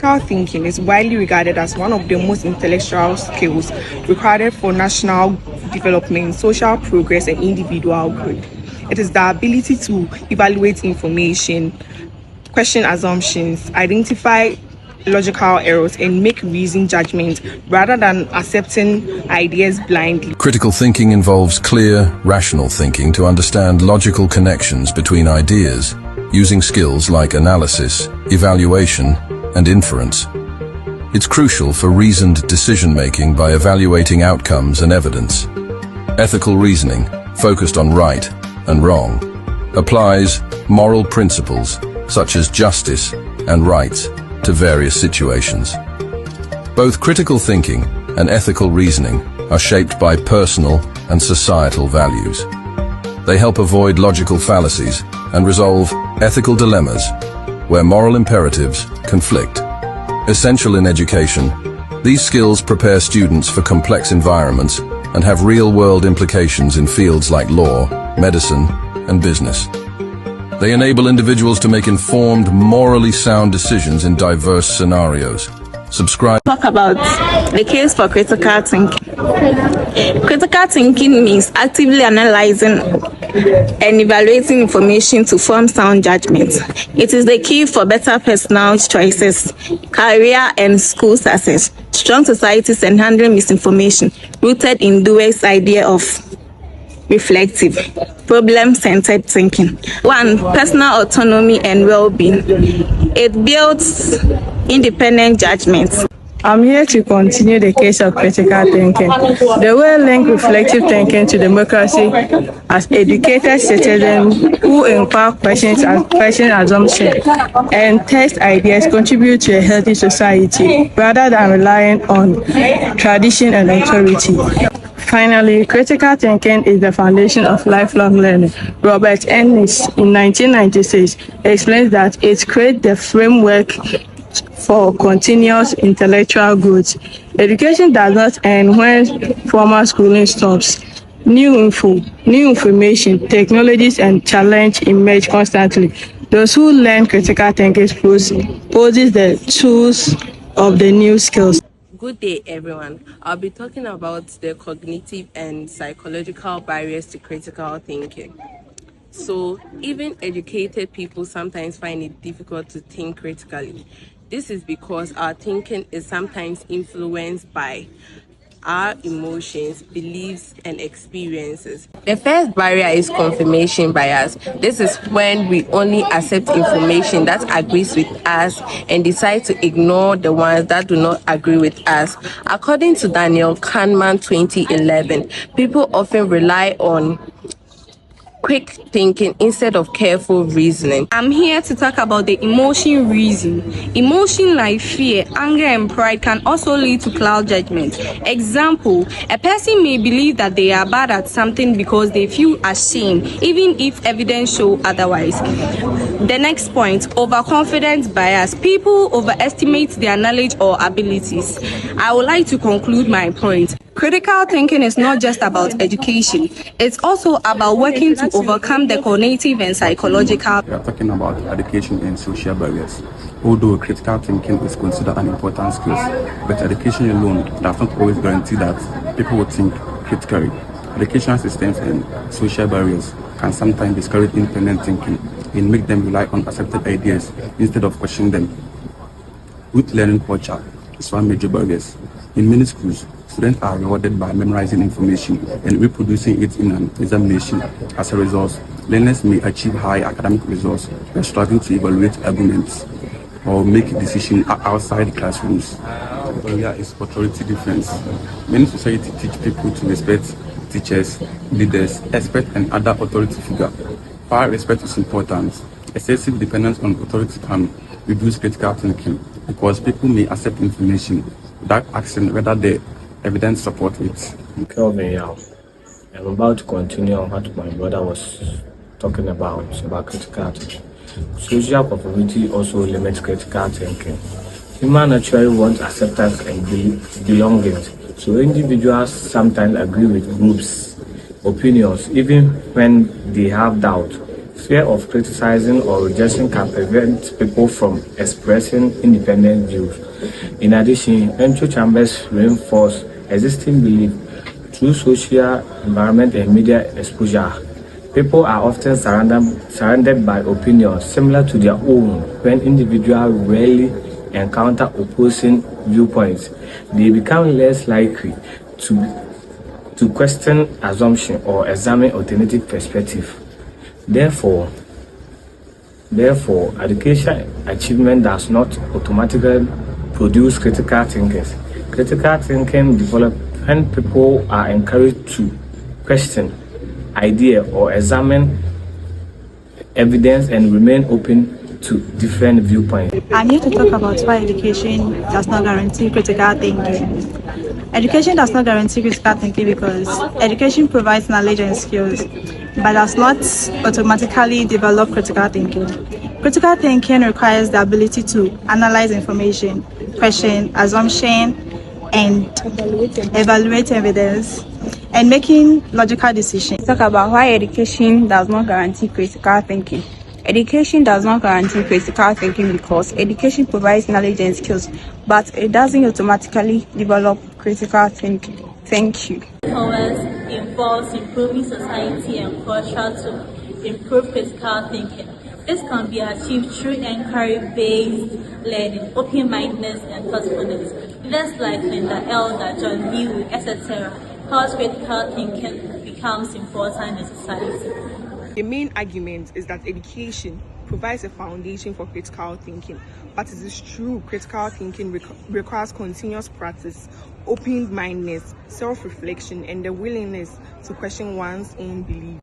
critical thinking is widely regarded as one of the most intellectual skills required for national development, social progress, and individual growth. It is the ability to evaluate information, question assumptions, identify logical errors, and make reasoned judgments rather than accepting ideas blindly. Critical thinking involves clear, rational thinking to understand logical connections between ideas, using skills like analysis, evaluation, and inference. It's crucial for reasoned decision-making by evaluating outcomes and evidence. Ethical reasoning, focused on right and wrong, applies moral principles such as justice and rights to various situations. Both critical thinking and ethical reasoning are shaped by personal and societal values. They help avoid logical fallacies and resolve ethical dilemmas where moral imperatives conflict. Essential in education, these skills prepare students for complex environments and have real-world implications in fields like law, medicine, and business. They enable individuals to make informed, morally sound decisions in diverse scenarios. Subscribe. Talk about the case for critical thinking. Critical thinking means actively analyzing and evaluating information to form sound judgments. It is the key for better personal choices, career and school success, strong societies, and handling misinformation, rooted in Dewey's idea of reflective, problem-centered thinking. 1. Personal autonomy and well-being. It builds independent judgments. I'm here to continue the case of critical thinking. The way link reflective thinking to democracy as educated citizens who inquire questions and question assumptions and test ideas contribute to a healthy society rather than relying on tradition and authority. Finally, critical thinking is the foundation of lifelong learning. Robert Ennis in 1996 explains that it creates the framework for continuous intellectual growth. Education does not end when formal schooling stops. New information, technologies, and challenge emerge constantly. Those who learn critical thinking poses the tools of the new skills. Good day, everyone. I'll be talking about the cognitive and psychological barriers to critical thinking. So, even educated people sometimes find it difficult to think critically. This is because our thinking is sometimes influenced by our emotions, beliefs, and experiences. The first barrier is confirmation bias. This is when we only accept information that agrees with us and decide to ignore the ones that do not agree with us. According to Daniel Kahneman 2011, people often rely on quick thinking instead of careful reasoning. I'm here to talk about the emotion reason. Emotion like fear, anger, and pride can also lead to cloud judgment. Example, a person may believe that they are bad at something because they feel ashamed, even if evidence shows otherwise. The next point, overconfidence bias. People overestimate their knowledge or abilities. I would like to conclude my point. Critical thinking is not just about education. It's also about working to overcome the cognitive and psychological. We are talking about education and social barriers. Although critical thinking is considered an important skill, but education alone does not always guarantee that people will think critically. Educational systems and social barriers can sometimes discourage independent thinking and make them rely on accepted ideas instead of questioning them. Good learning culture is one major barrier. In many schools, students are rewarded by memorizing information and reproducing it in an examination. As a result, learners may achieve high academic results by struggling to evaluate arguments or make decisions outside classrooms. The barrier is authority difference. Many societies teach people to respect teachers, leaders, experts, and other authority figures. While respect is important, excessive dependence on authority can reduce critical thinking because people may accept information without asking whether the evidence support it. Kelvin Yao. I'm about to continue on what my brother was talking about critical thinking. Social conformity also limits critical thinking. Human naturally want acceptance and belonging, so individuals sometimes agree with groups' opinions even when they have doubt. fear of criticizing or rejection can prevent people from expressing independent views. In addition, echo chambers reinforce existing belief through social environment and media exposure. People are often surrounded by opinions similar to their own. When individuals rarely encounter opposing viewpoints, they become less likely to question assumption or examine alternative perspective. Therefore, education achievement does not automatically produce critical thinkers. Critical thinking develops when people are encouraged to question idea or examine evidence and remain open to different viewpoints. I'm here to talk about why education does not guarantee critical thinking. Education does not guarantee critical thinking because education provides knowledge and skills, but does not automatically develop critical thinking. Critical thinking requires the ability to analyze information, question assumption, and evaluate evidence, and making logical decisions. Talk about why education does not guarantee critical thinking. Education does not guarantee critical thinking because education provides knowledge and skills, but it doesn't automatically develop critical thinking. Thank you. Powers involves improving society and culture to improve critical thinking. This can be achieved through inquiry-based learning, open-mindedness, and thoughtfulness. Leaders like Linda Elder, John Dewey, etc. Cause critical thinking becomes important in society. The main argument is that education provides a foundation for critical thinking, but it is true critical thinking requires continuous practice, open-mindedness, self-reflection, and the willingness to question one's own beliefs.